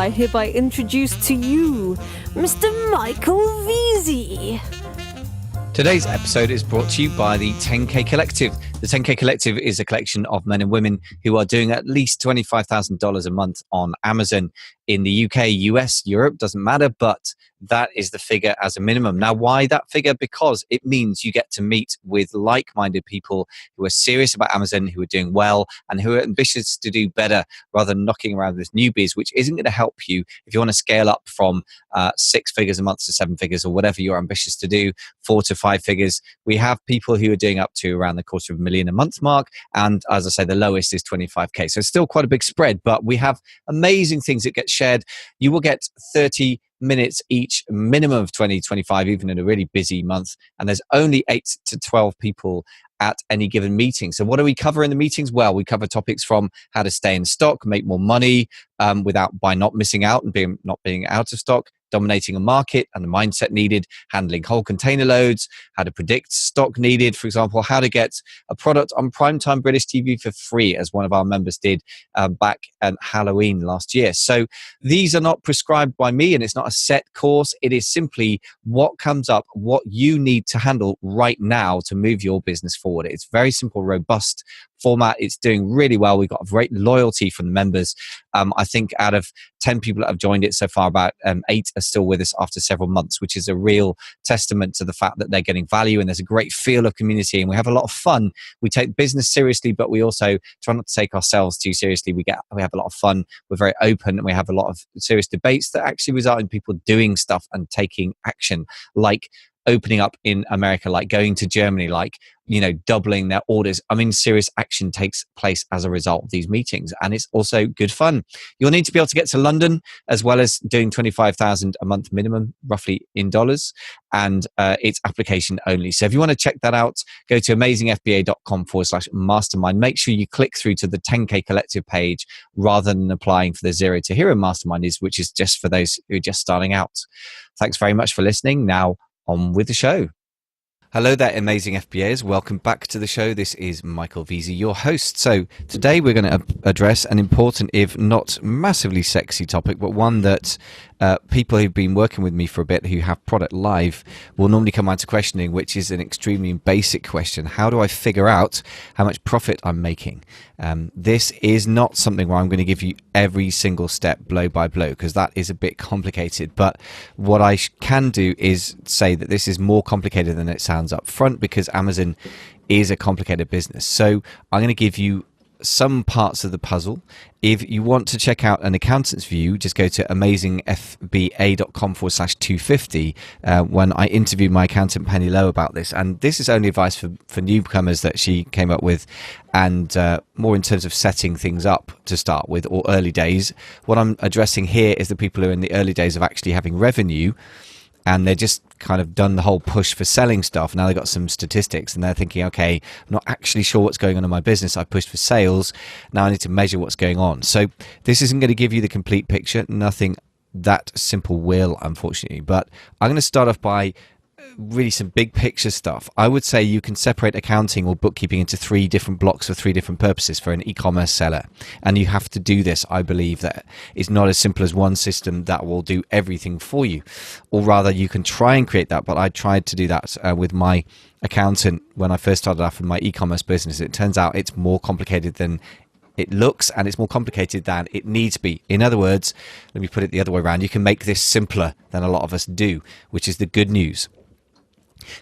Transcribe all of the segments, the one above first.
I hereby introduce to you Mr. Michael Veazey. Today's episode is brought to you by the 10K Collective. The 10K Collective is a collection of men and women who are doing at least $25,000 a month on Amazon in the UK, US, Europe, doesn't matter, but that is the figure as a minimum. Now, why that figure? Because it means you get to meet with like-minded people who are serious about Amazon, who are doing well, and who are ambitious to do better rather than knocking around with newbies, which isn't going to help you if you want to scale up from 6 figures a month to 7 figures or whatever you're ambitious to do, 4 to 5 figures. We have people who are doing up to around the $250,000 a month mark. And as I say, the lowest is 25K. So it's still quite a big spread, but we have amazing things that get shared. You will get 30 minutes each, minimum of 20, 25, even in a really busy month. And there's only 8 to 12 people at any given meeting. So what do we cover in the meetings? Well, we cover topics from how to stay in stock, make more money by not missing out and not being out of stock, dominating a market and the mindset needed, handling whole container loads, how to predict stock needed, for example, how to get a product on primetime British TV for free, as one of our members did back at Halloween last year. So these are not prescribed by me, and it's not a set course. It is simply what comes up, what you need to handle right now to move your business forward. It's very simple, robust format. It's doing really well. We've got great loyalty from the members. I think out of 10 people that have joined it so far, about 8 are still with us after several months, which is a real testament to the fact that they're getting value and there's a great feel of community and we have a lot of fun. We take business seriously, but we also try not to take ourselves too seriously. We have a lot of fun. We're very open and we have a lot of serious debates that actually result in people doing stuff and taking action, like opening up in America, like going to Germany, like, doubling their orders. I mean, serious action takes place as a result of these meetings, and it's also good fun. You'll need to be able to get to London, as well as doing 25,000 a month minimum, roughly in dollars, and it's application only. So if you want to check that out, go to amazingfba.com/mastermind. Make sure you click through to the 10K Collective page rather than applying for the Zero to Hero Mastermind, which is just for those who are just starting out. Thanks very much for listening. Now, on with the show. Hello there, amazing FBAs. Welcome back to the show. This is Michael Veazey, your host. So today we're going to address an important, if not massively sexy topic, but one that people who've been working with me for a bit who have product live will normally come out to questioning, which is an extremely basic question. How do I figure out how much profit I'm making? This is not something where I'm going to give you every single step blow by blow, because that is a bit complicated. But what I can do is say that this is more complicated than it sounds up front, because Amazon is a complicated business. So I'm going to give you some parts of the puzzle. If you want to check out an accountant's view, just go to amazingfba.com/250 when I interviewed my accountant Penny Lowe about this. And this is only advice for newcomers that she came up with, and more in terms of setting things up to start with, or early days. What I'm addressing here is the people who are in the early days of actually having revenue, and they're just kind of done the whole push for selling stuff. Now they've got some statistics and they're thinking, okay, I'm not actually sure what's going on in my business. I pushed for sales. Now I need to measure what's going on. So this isn't going to give you the complete picture. Nothing that simple will, unfortunately. But I'm going to start off by really some big picture stuff. I would say you can separate accounting or bookkeeping into 3 different blocks for 3 different purposes for an e-commerce seller. And you have to do this. I believe that it's not as simple as one system that will do everything for you. Or rather, you can try and create that. But I tried to do that with my accountant when I first started off in my e-commerce business. It turns out it's more complicated than it looks, and it's more complicated than it needs to be. In other words, let me put it the other way around. You can make this simpler than a lot of us do, which is the good news.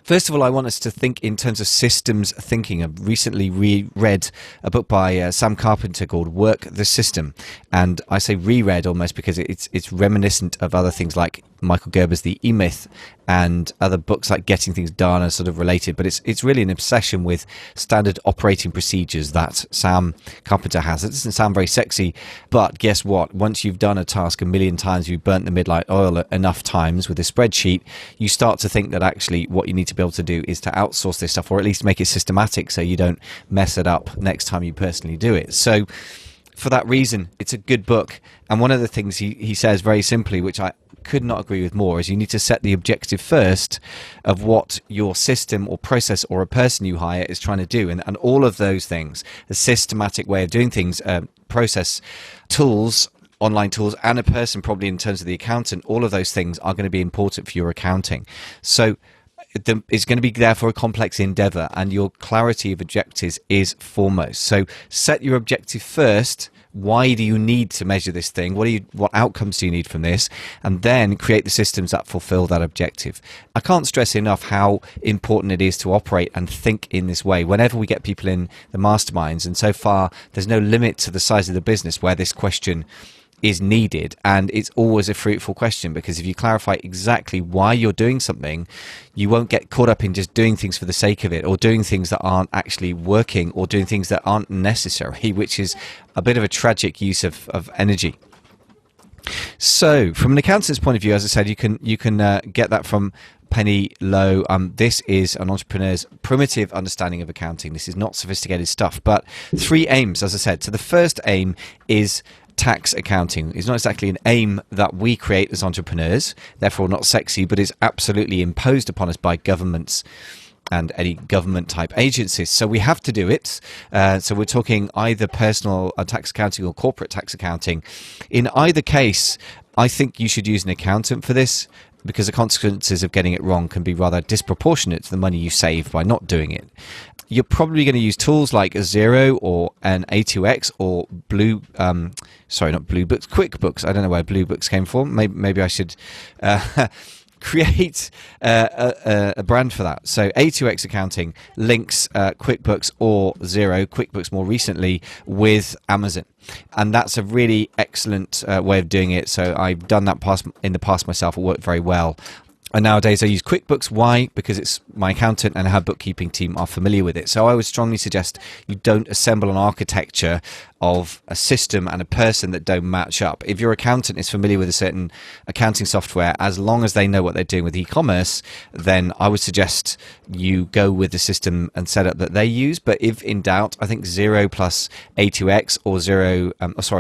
First of all, I want us to think in terms of systems thinking. I've recently reread a book by Sam Carpenter called Work the System. And I say reread almost because it's reminiscent of other things like Michael Gerber's The E-Myth and other books like Getting Things Done are sort of related. But it's really an obsession with standard operating procedures that Sam Carpenter has. It doesn't sound very sexy, but guess what? Once you've done a task a million times, you've burnt the midnight oil enough times with a spreadsheet, you start to think that actually what you need to be able to do is to outsource this stuff, or at least make it systematic so you don't mess it up next time you personally do it. So for that reason, it's a good book. And one of the things he says very simply, which I could not agree with more, is you need to set the objective first of what your system or process or a person you hire is trying to do. And all of those things, a systematic way of doing things, process, tools, online tools and a person, probably in terms of the accountant. All of those things are going to be important for your accounting. So it's going to be therefore a complex endeavor, and your clarity of objectives is foremost. So set your objective first. Why do you need to measure this thing? What outcomes do you need from this? And then create the systems that fulfill that objective. I can't stress enough how important it is to operate and think in this way whenever we get people in the masterminds. And so far, there's no limit to the size of the business where this question is needed, and it's always a fruitful question, because if you clarify exactly why you're doing something, you won't get caught up in just doing things for the sake of it, or doing things that aren't actually working, or doing things that aren't necessary, which is a bit of a tragic use of energy. So from an accountant's point of view, as I said, you can get that from Penny Lowe. This is an entrepreneur's primitive understanding of accounting. This is not sophisticated stuff, but 3 aims, as I said. So the first aim is tax accounting. It's not exactly an aim that we create as entrepreneurs, therefore not sexy, but is absolutely imposed upon us by governments and any government type agencies. So we have to do it. So we're talking either personal tax accounting or corporate tax accounting. In either case, I think you should use an accountant for this, because the consequences of getting it wrong can be rather disproportionate to the money you save by not doing it. You're probably going to use tools like a Xero or an A2X or QuickBooks. I don't know where Bluebooks came from. Maybe I should create a brand for that. So A2X accounting links QuickBooks or Xero, QuickBooks more recently, with Amazon. And that's a really excellent way of doing it. So I've done that in the past myself. It worked very well. And nowadays I use QuickBooks. Why? Because it's my accountant and her bookkeeping team are familiar with it. So I would strongly suggest you don't assemble an architecture of a system and a person that don't match up. If your accountant is familiar with a certain accounting software, as long as they know what they're doing with e-commerce, then I would suggest you go with the system and setup that they use. But if in doubt, I think Xero plus A2X or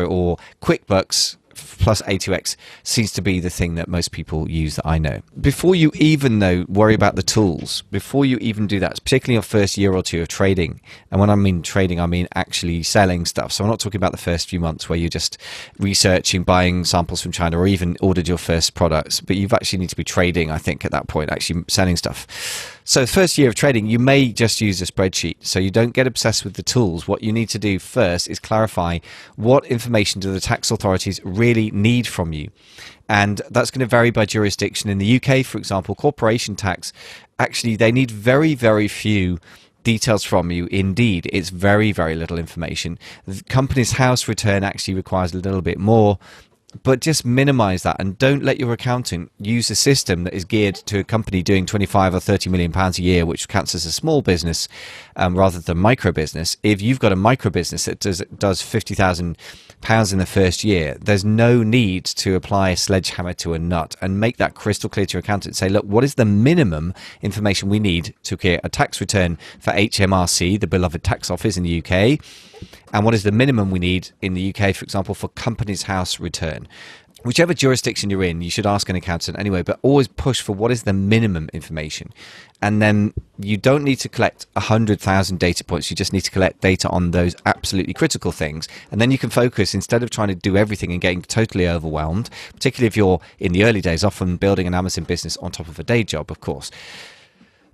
or QuickBooks plus A2X seems to be the thing that most people use that I know. Before you even worry about the tools, before you even do that, particularly your first year or two of trading, and when I mean trading, I mean actually selling stuff. So I'm not talking about the first few months where you're just researching, buying samples from China, or even ordered your first products, but you've actually need to be trading, I think, at that point, actually selling stuff. So first year of trading, you may just use a spreadsheet. So you don't get obsessed with the tools. What you need to do first is clarify what information do the tax authorities really need from you. And that's going to vary by jurisdiction. In the UK, for example, corporation tax, actually they need very, very few details from you. Indeed, it's very, very little information. The company's house return actually requires a little bit more. But just minimize that, and don't let your accountant use a system that is geared to a company doing 25 or 30 million pounds a year, which counts as a small business rather than micro business. If you've got a micro business that does 50,000 pounds in the first year, there's no need to apply a sledgehammer to a nut, and make that crystal clear to your accountant. Say, look, what is the minimum information we need to create a tax return for HMRC, the beloved tax office in the UK? And what is the minimum we need in the UK, for example, for company's house return? Whichever jurisdiction you're in, you should ask an accountant anyway, but always push for what is the minimum information. And then you don't need to collect 100,000 data points. You just need to collect data on those absolutely critical things. And then you can focus, instead of trying to do everything and getting totally overwhelmed, particularly if you're in the early days, often building an Amazon business on top of a day job, of course,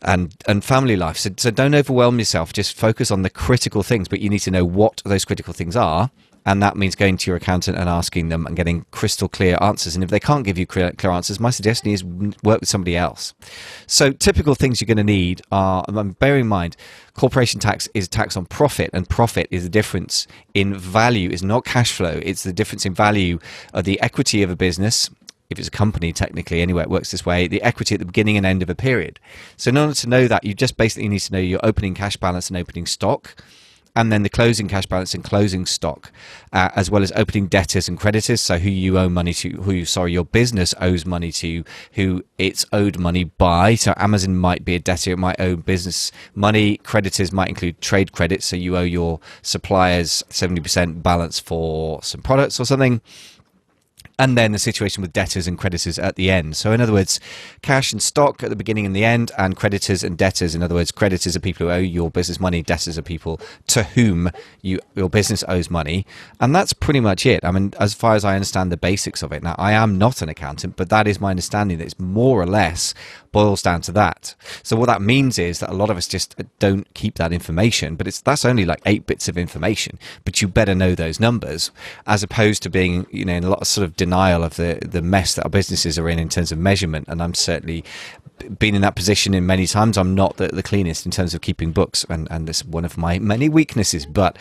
and family life. So don't overwhelm yourself. Just focus on the critical things, but you need to know what those critical things are. And that means going to your accountant and asking them and getting crystal clear answers. And if they can't give you clear answers, my suggestion is work with somebody else. So typical things you're going to need are, bear in mind, corporation tax is tax on profit, and profit is the difference in value. It's not cash flow. It's the difference in value of the equity of a business. If it's a company, technically, anyway, it works this way, the equity at the beginning and end of a period. So in order to know that, you just basically need to know your opening cash balance and opening stock, and then the closing cash balance and closing stock, as well as opening debtors and creditors, so who you owe money to, your business owes money to, who it's owed money by. So Amazon might be a debtor, it might owe business money. Creditors might include trade credits, so you owe your suppliers 70% balance for some products or something. and then the situation with debtors and creditors at the end. So in other words, cash and stock at the beginning and the end, and creditors and debtors. In other words, creditors are people who owe your business money, debtors are people to whom your business owes money. And that's pretty much it. I mean, as far as I understand the basics of it. Now, I am not an accountant, but that is my understanding, that it's more or less boils down to that. So what that means is that a lot of us just don't keep that information, but that's only like 8 bits of information, but you better know those numbers, as opposed to being, in a lot of sort of denial of the mess that our businesses are in terms of measurement. And I'm certainly been in that position in many times. I'm not the cleanest in terms of keeping books, and it's one of my many weaknesses, but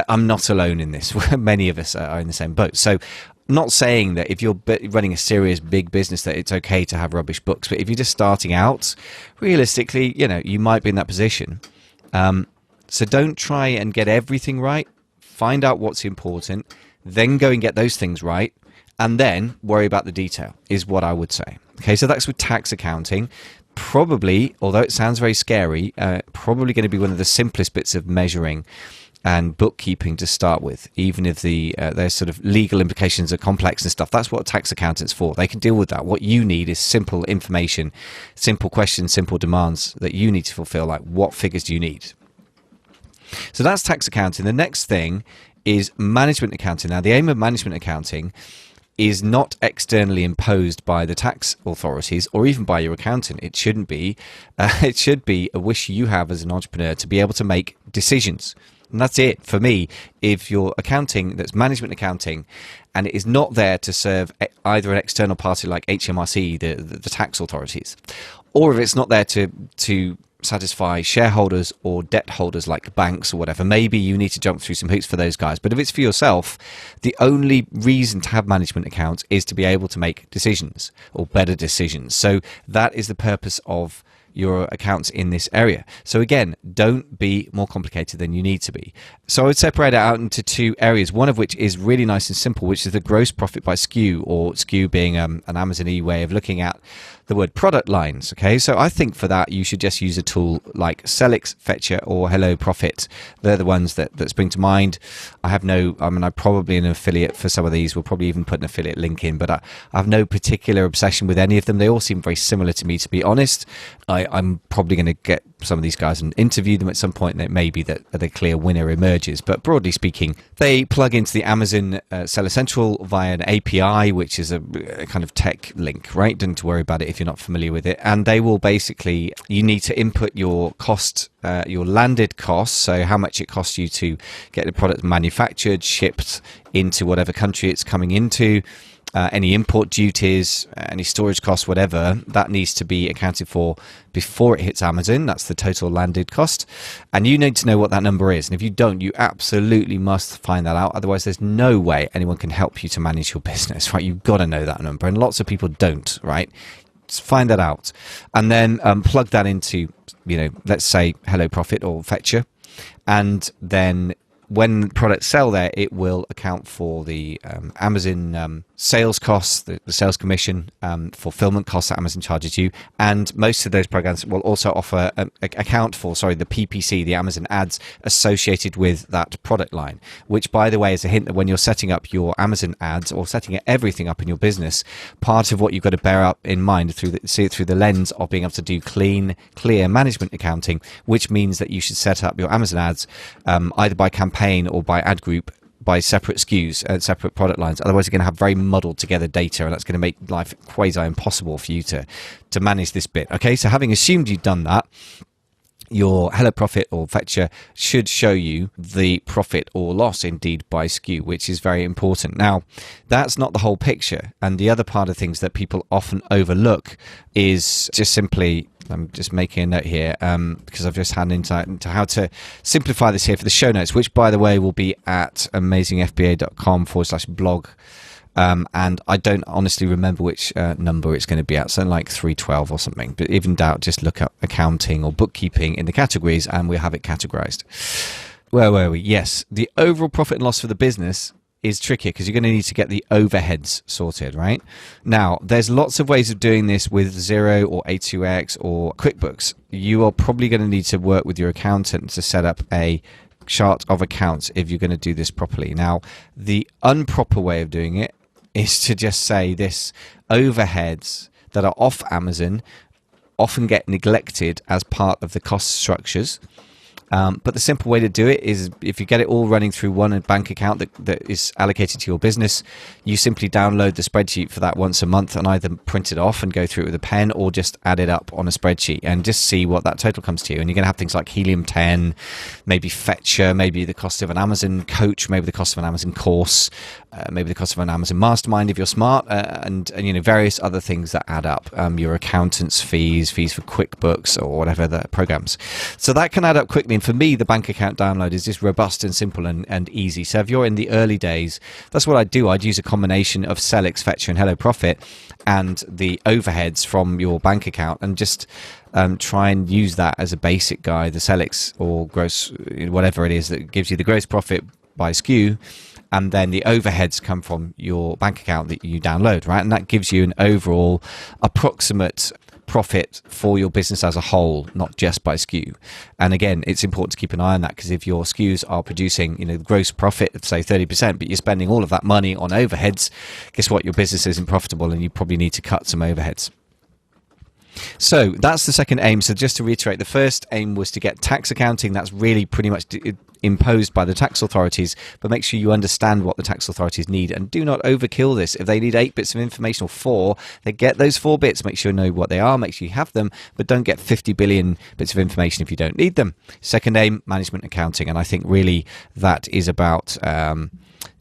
I'm not alone in this. Many of us are in the same boat. So not saying that if you're running a serious big business that it's okay to have rubbish books, but if you're just starting out, realistically, you might be in that position. So don't try and get everything right. Find out what's important, then go and get those things right, and then worry about the detail, is what I would say. Okay, so that's with tax accounting. Probably, although it sounds very scary, probably going to be one of the simplest bits of measuring and bookkeeping to start with, even if their sort of legal implications are complex and stuff. That's what tax accountants for. They can deal with that. What you need is simple information, simple questions, simple demands that you need to fulfill, like what figures do you need? So that's tax accounting. The next thing is management accounting. Now, the aim of management accounting is not externally imposed by the tax authorities or even by your accountant. It shouldn't be. It should be a wish you have as an entrepreneur to be able to make decisions. And that's it for me. If you're accounting, that's management accounting, and it is not there to serve either an external party like HMRC, the tax authorities, or if it's not there to satisfy shareholders or debt holders like banks or whatever, maybe you need to jump through some hoops for those guys. But if it's for yourself, the only reason to have management accounts is to be able to make decisions, or better decisions. So that is the purpose of your accounts in this area. So again, don't be more complicated than you need to be. So I would separate it out into 2 areas, one of which is really nice and simple, which is the gross profit by SKU, or SKU being an Amazon-y way of looking at the word product lines. Okay, so I think for that you should just use a tool like Selix, Fetcher, or Hello Profit. They're the ones that spring to mind. I'm probably an affiliate for some of these. We'll probably even put an affiliate link in, but I have no particular obsession with any of them. They all seem very similar to me, to be honest. I'm probably going to get some of these guys and interview them at some point, and it may be that a clear winner emerges. But broadly speaking, they plug into the Amazon Seller Central via an API, which is a kind of tech link, right? Don't need to worry about it if you're not familiar with it. And they will basically, you need to input your cost, your landed costs, so how much it costs you to get the product manufactured, shipped into whatever country it's coming into. Any import duties, any storage costs, whatever, that needs to be accounted for before it hits Amazon. That's the total landed cost. And you need to know what that number is. And if you don't, you absolutely must find that out. Otherwise, there's no way anyone can help you to manage your business, right? You've got to know that number. And lots of people don't, right? Just find that out. And then plug that into, let's say Hello Profit or Fetcher. And then when products sell there, it will account for the Amazon sales costs, the sales commission, fulfillment costs that Amazon charges you, and most of those programs will also offer account for, the PPC, the Amazon ads associated with that product line, which, by the way, is a hint that when you're setting up your Amazon ads or setting everything up in your business, part of what you've got to bear up in mind see it through the lens of being able to do clear management accounting, which means that you should set up your Amazon ads either by campaign or by ad group, by separate SKUs, separate product lines. Otherwise, you're going to have very muddled together data, and that's going to make life quasi impossible for you to manage this bit. Okay, so having assumed you've done that, your Hello Profit or Fetcher should show you the profit or loss indeed by SKU, which is very important. Now, that's not the whole picture. And the other part of things that people often overlook is just simply, I'm just making a note here because I've just had an insight into how to simplify this here for the show notes, which, by the way, will be at amazingfba.com/blog. And I don't honestly remember which number it's going to be at, something like 312 or something. But even in doubt, just look up accounting or bookkeeping in the categories and we'll have it categorized. Where were we? Yes, the overall profit and loss for the business is trickier because you're going to need to get the overheads sorted, right? Now, there's lots of ways of doing this with Xero or A2X or QuickBooks. You are probably going to need to work with your accountant to set up a chart of accounts if you're going to do this properly. Now, the improper way of doing it is to just say this: overheads that are off Amazon often get neglected as part of the cost structures. But the simple way to do it is, if you get it all running through one bank account that is allocated to your business, you simply download the spreadsheet for that once a month and either print it off and go through it with a pen, or just add it up on a spreadsheet and just see what that total comes to you. And you're going to have things like Helium 10, maybe Fetcher, maybe the cost of an Amazon coach, maybe the cost of an Amazon course, maybe the cost of an Amazon mastermind if you're smart, and various other things that add up. Your accountant's fees for QuickBooks or whatever the programs. So that can add up quickly. And for me, the bank account download is just robust and simple and easy. So if you're in the early days, that's what I'd do. I'd use a combination of Selix, Fetcher, and Hello Profit, and the overheads from your bank account, and just try and use that as a basic guide. The Selix or gross, whatever it is that gives you the gross profit by SKU, and then the overheads come from your bank account that you download, right? And that gives you an overall approximate profit for your business as a whole, not just by SKU. And again, it's important to keep an eye on that, because if your SKUs are producing, gross profit of say 30%, but you're spending all of that money on overheads, guess what? Your business isn't profitable, and you probably need to cut some overheads. So that's the second aim. So just to reiterate, the first aim was to get tax accounting. That's really pretty much imposed by the tax authorities, but make sure you understand what the tax authorities need, and do not overkill this. If they need 8 bits of information or 4, they get those 4 bits. Make sure you know what they are, make sure you have them, but don't get 50 billion bits of information if you don't need them. Second aim, management accounting. And I think really that is about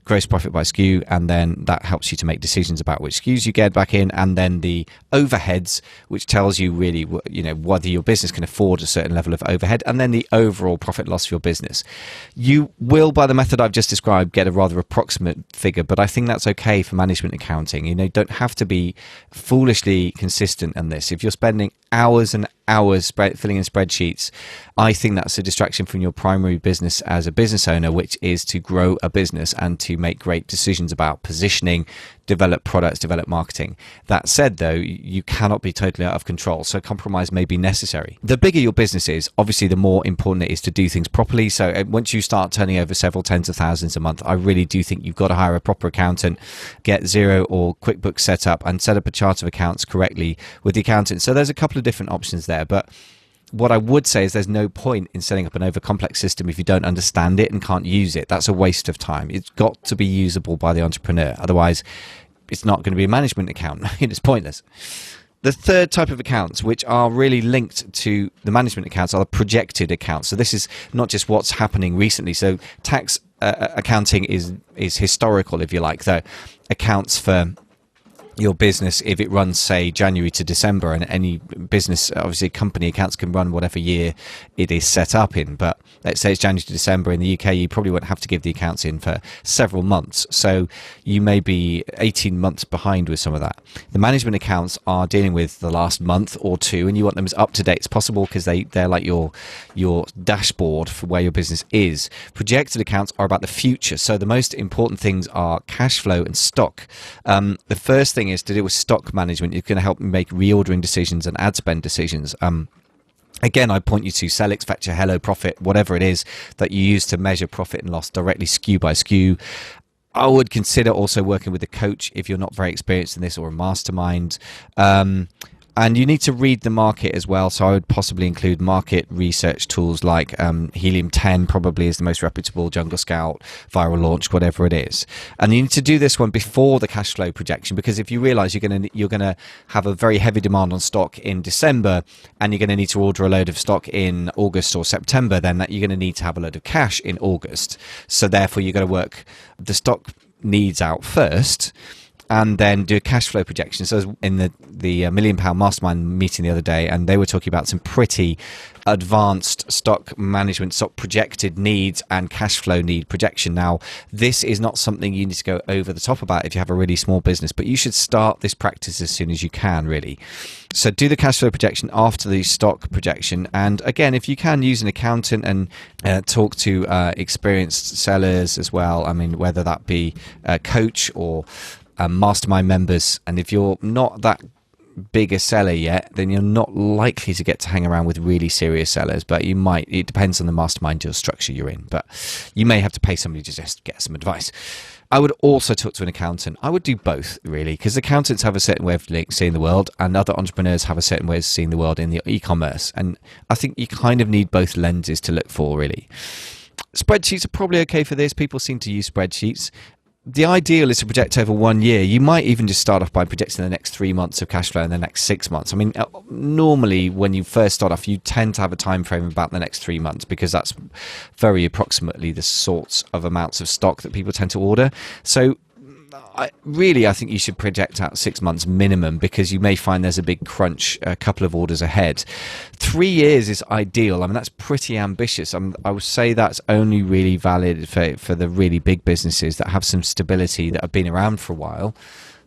gross profit by SKU, and then that helps you to make decisions about which SKUs you get back in, and then the overheads, which tells you really whether your business can afford a certain level of overhead, and then the overall profit loss for your business. You will, by the method I've just described, get a rather approximate figure, but I think that's okay for management accounting. You don't have to be foolishly consistent on this. If you're spending hours and hours filling in spreadsheets, I think that's a distraction from your primary business as a business owner, which is to grow a business and to make great decisions about positioning, develop products, develop marketing. That said, though, you cannot be totally out of control, so compromise may be necessary. The bigger your business is, obviously the more important it is to do things properly. So once you start turning over several tens of thousands a month, I really do think you've got to hire a proper accountant, get Xero or QuickBooks set up, and set up a chart of accounts correctly with the accountant. So there's a couple of different options there, but what I would say is there's no point in setting up an over-complex system if you don't understand it and can't use it. That's a waste of time. It's got to be usable by the entrepreneur. Otherwise, it's not going to be a management account. It's pointless. The third type of accounts, which are really linked to the management accounts, are the projected accounts. So this is not just what's happening recently. So tax accounting is historical, if you like, though. Accounts for your business if it runs, say, January to December, and any business, obviously company accounts can run whatever year it is set up in, but let's say it's January to December in the UK, you probably won't have to give the accounts in for several months, so you may be 18 months behind with some of that. The management accounts are dealing with the last month or two, and you want them as up to date as possible, because they're like your dashboard for where your business is. Projected accounts are about the future, so the most important things are cash flow and stock. The first thing is to do with stock management. It's going to help you make reordering decisions and ad spend decisions. Again, I point you to Selix, Fetcher, Hello Profit, whatever it is that you use to measure profit and loss directly SKU by SKU. I would consider also working with a coach if you're not very experienced in this, or a mastermind. And you need to read the market as well. So I would possibly include market research tools like Helium 10 probably is the most reputable, Jungle Scout, Viral Launch, whatever it is. And you need to do this one before the cash flow projection, because if you realize you're going to have a very heavy demand on stock in December, and you're going to need to order a load of stock in August or September, then you're going to need to have a load of cash in August. So therefore you're going to work the stock needs out first, and then do a cash flow projection. So in the £1 Million Mastermind meeting the other day, and they were talking about some pretty advanced stock management, stock projected needs and cash flow need projection. Now, this is not something you need to go over the top about if you have a really small business, but you should start this practice as soon as you can, really. So do the cash flow projection after the stock projection. And again, if you can, use an accountant and talk to experienced sellers as well. I mean, whether that be a coach or mastermind members. And if you're not that big a seller yet, then you're not likely to get to hang around with really serious sellers, but you might. It depends on the mastermind deal structure you're in, but you may have to pay somebody to just get some advice. I would also talk to an accountant. I would do both, really, because accountants have a certain way of seeing the world, and other entrepreneurs have a certain way of seeing the world in the e-commerce. And I think you kind of need both lenses to look for, really. Spreadsheets are probably okay for this. People seem to use spreadsheets. The ideal is to project over 1 year. You might even just start off by projecting the next 3 months of cash flow and the next 6 months. I mean, normally when you first start off, you tend to have a time frame about the next 3 months, because that's very approximately the sorts of amounts of stock that people tend to order. So I think you should project out 6 months minimum, because you may find there's a big crunch a couple of orders ahead. 3 years is ideal. I mean, that's pretty ambitious. I would say that's only really valid for the really big businesses that have some stability, that have been around for a while.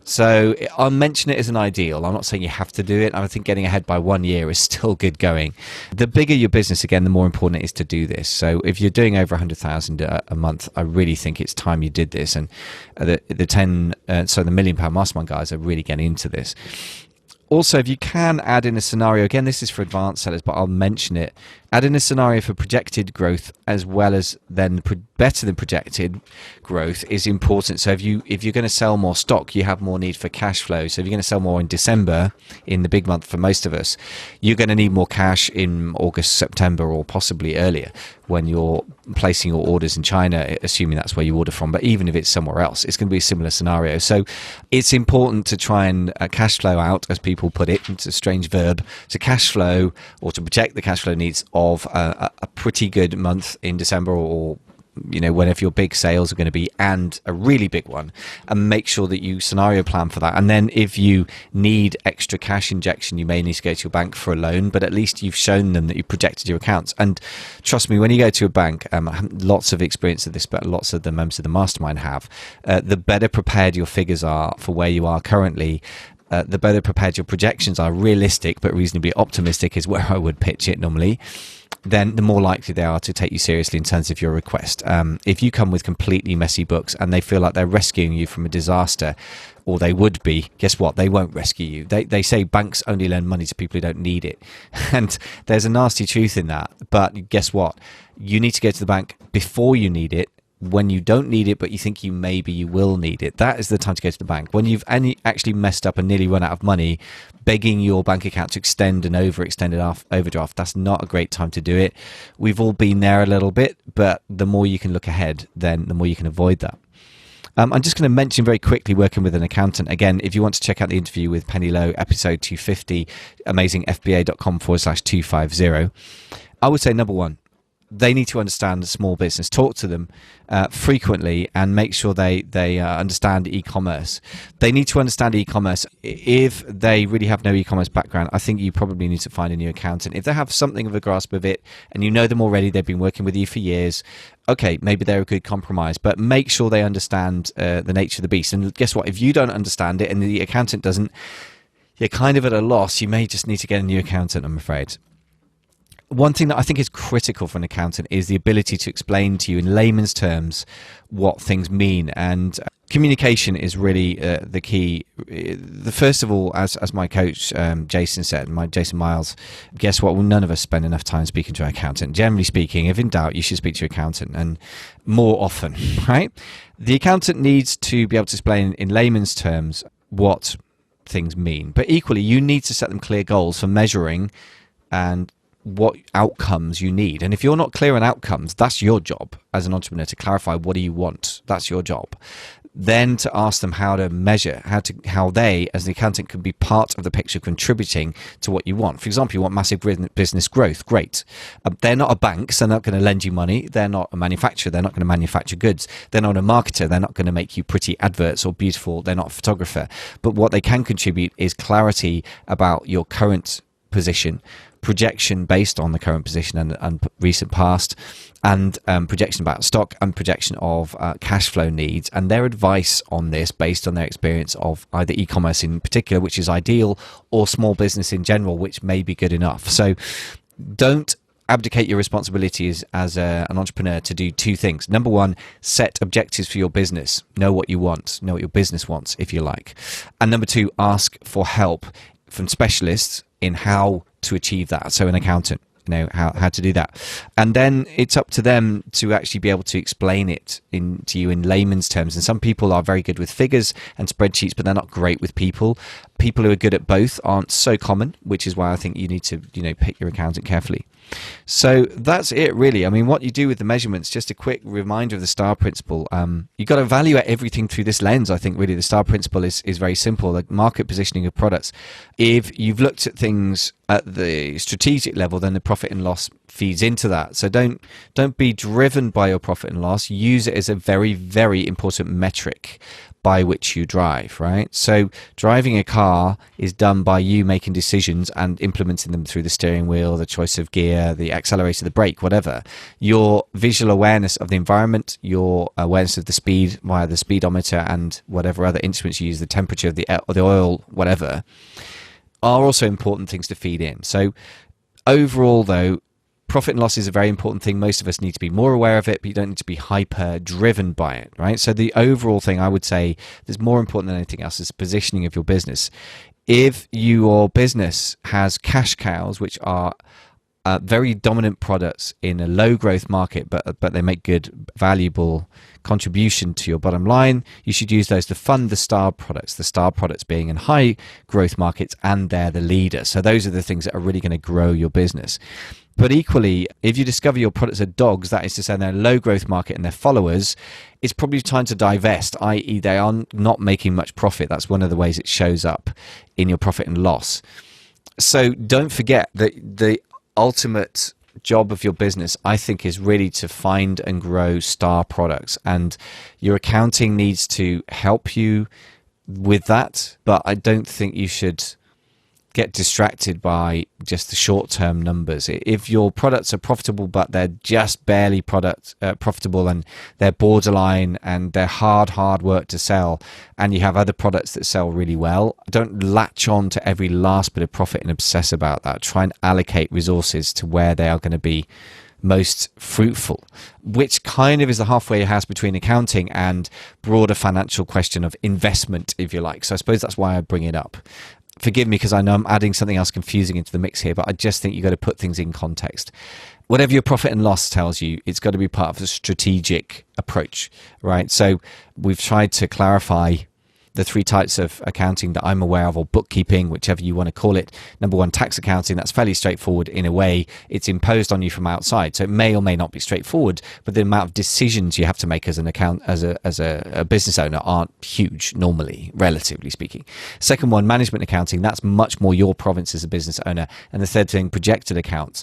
So I'll mention it as an ideal. I'm not saying you have to do it. I think getting ahead by 1 year is still good going. The bigger your business, again, the more important it is to do this. So if you're doing over 100,000 a month, I really think it's time you did this. And the £1 million mastermind guys are really getting into this. Also, if you can add in a scenario, again, this is for advanced sellers, but I'll mention it. Add in a scenario for projected growth, as well as then better than projected growth is important. So if you're going to sell more stock, you have more need for cash flow. So if you're going to sell more in December, in the big month for most of us, you're going to need more cash in August, September, or possibly earlier when you're placing your orders in China, assuming that's where you order from. But even if it's somewhere else, it's going to be a similar scenario. So it's important to try and cash flow out, as people put it. It's a strange verb, to cash flow or to project the cash flow needs of a pretty good month in December, or whenever your big sales are going to be, and a really big one, and make sure that you scenario plan for that. And then if you need extra cash injection, you may need to go to your bank for a loan, but at least you've shown them that you projected your accounts. And trust me, when you go to a bank, I have lots of experience of this, but lots of the members of the mastermind have, the better prepared your figures are for where you are currently, the better prepared your projections are, realistic but reasonably optimistic is where I would pitch it normally, then the more likely they are to take you seriously in terms of your request. If you come with completely messy books and they feel like they're rescuing you from a disaster, or they would be, guess what? They won't rescue you. They say banks only lend money to people who don't need it. And there's a nasty truth in that. But guess what? You need to go to the bank before you need it. When you don't need it, but you think maybe you will need it, that is the time to go to the bank. When you've actually messed up and nearly run out of money, begging your bank account to extend an overextended overdraft, that's not a great time to do it. We've all been there a little bit, but the more you can look ahead, then the more you can avoid that. I'm just going to mention very quickly working with an accountant. Again, if you want to check out the interview with Penny Lowe, episode 250, amazingfba.com/250, I would say number one, they need to understand the small business. Talk to them frequently and make sure they understand e-commerce. They need to understand e-commerce. If they really have no e-commerce background, I think you probably need to find a new accountant. If they have something of a grasp of it and you know them already, they've been working with you for years, okay, maybe they're a good compromise, but make sure they understand the nature of the beast. And guess what? If you don't understand it and the accountant doesn't, you're kind of at a loss. You may just need to get a new accountant, I'm afraid. One thing that I think is critical for an accountant is the ability to explain to you in layman's terms what things mean. And communication is really the key. The first of all, as my coach Jason said, Jason Miles, guess what? Well, none of us spend enough time speaking to our accountant. Generally speaking, if in doubt, you should speak to your accountant, and more often, right? The accountant needs to be able to explain in layman's terms what things mean. But equally, you need to set them clear goals for measuring and what outcomes you need. And if you're not clear on outcomes, that's your job as an entrepreneur, to clarify what do you want. That's your job. Then to ask them how to measure, how they, as the accountant, can be part of the picture, contributing to what you want. For example, you want massive business growth. Great. They're not a bank, so they're not going to lend you money. They're not a manufacturer. They're not going to manufacture goods. They're not a marketer. They're not going to make you pretty adverts or beautiful. They're not a photographer. But what they can contribute is clarity about your current position, projection based on the current position and recent past, and projection about stock, and projection of cash flow needs, and their advice on this based on their experience of either e-commerce in particular, which is ideal, or small business in general, which may be good enough. So don't abdicate your responsibilities as an entrepreneur to do two things. Number one, set objectives for your business. Know what you want. Know what your business wants, if you like. And number two, ask for help from specialists in how to achieve that. So an accountant. how to do that. And then it's up to them to actually be able to explain it to you in layman's terms. And some people are very good with figures and spreadsheets, but they're not great with people. People who are good at both aren't so common, which is why I think you need to pick your accountant carefully. So that's it, really. I mean, what you do with the measurements, just a quick reminder of the STAR principle. You've got to evaluate everything through this lens. I think really the STAR principle is very simple, like market positioning of products. If you've looked at things at the strategic level, then the profit and loss feeds into that. So don't be driven by your profit and loss. Use it as a very, very important metric by which you drive, right? So driving a car is done by you making decisions and implementing them through the steering wheel, the choice of gear, the accelerator, the brake, whatever. Your visual awareness of the environment, your awareness of the speed via the speedometer and whatever other instruments you use, the temperature of the oil, whatever, are also important things to feed in. So overall, though, profit and loss is a very important thing. Most of us need to be more aware of it, but you don't need to be hyper driven by it, right? So the overall thing I would say that's more important than anything else is the positioning of your business. If your business has cash cows, which are very dominant products in a low growth market, but they make good, valuable contribution to your bottom line, you should use those to fund the star products being in high growth markets, and they're the leader. So those are the things that are really going to grow your business. But equally, if you discover your products are dogs, that is to say they're a low growth market and they're followers, it's probably time to divest, i.e. they are not making much profit. That's one of the ways it shows up in your profit and loss. So don't forget that the ultimate job of your business, I think, is really to find and grow star products, and your accounting needs to help you with that. But I don't think you should get distracted by just the short-term numbers. If your products are profitable but they're just barely profitable, and they're borderline and they're hard work to sell, and you have other products that sell really well, don't latch on to every last bit of profit and obsess about that. Try and allocate resources to where they are going to be most fruitful, which kind of is the halfway house between accounting and broader financial question of investment, if you like. So I suppose that's why I bring it up. Forgive me because I know I'm adding something else confusing into the mix here, but I just think you've got to put things in context. Whatever your profit and loss tells you, it's got to be part of a strategic approach, right? So we've tried to clarify the three types of accounting that I'm aware of, or bookkeeping, whichever you want to call it. Number one, tax accounting. That's fairly straightforward in a way. It's imposed on you from outside, so it may or may not be straightforward, but the amount of decisions you have to make as an a business owner aren't huge normally, relatively speaking. Second one, management accounting. That's much more your province as a business owner. And the third thing, projected accounts.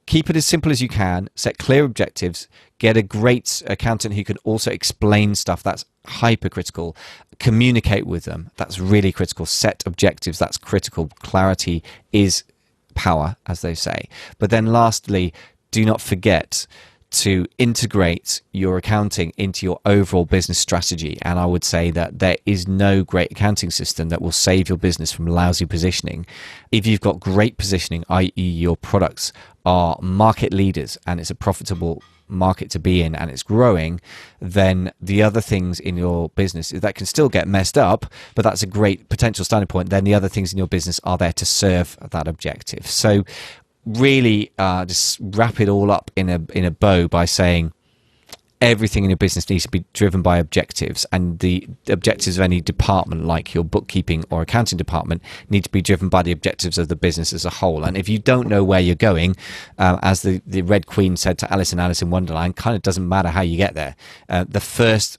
Keep it as simple as you can, set clear objectives, get a great accountant who can also explain stuff. That's hypercritical. Communicate with them. That's really critical. Set objectives. That's critical. Clarity is power, as they say. But then lastly, do not forget to integrate your accounting into your overall business strategy. And I would say that there is no great accounting system that will save your business from lousy positioning. If you've got great positioning, i.e. your products are market leaders and it's a profitable market to be in and it's growing, then the other things in your business that can still get messed up, but that's a great potential starting point. Then the other things in your business are there to serve that objective. So really just wrap it all up in a bow by saying everything in your business needs to be driven by objectives, and the objectives of any department like your bookkeeping or accounting department need to be driven by the objectives of the business as a whole. And if you don't know where you're going, as the Red Queen said to Alice in Alice in Wonderland, kind of doesn't matter how you get there. The first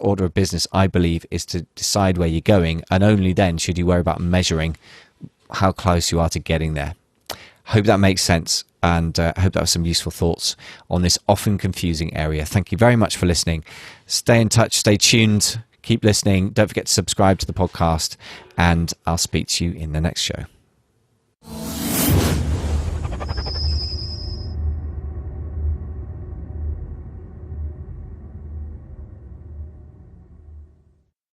order of business, I believe, is to decide where you're going, and only then should you worry about measuring how close you are to getting there. Hope that makes sense, and I hope that was some useful thoughts on this often confusing area. Thank you very much for listening. Stay in touch, stay tuned, keep listening. Don't forget to subscribe to the podcast, and I'll speak to you in the next show.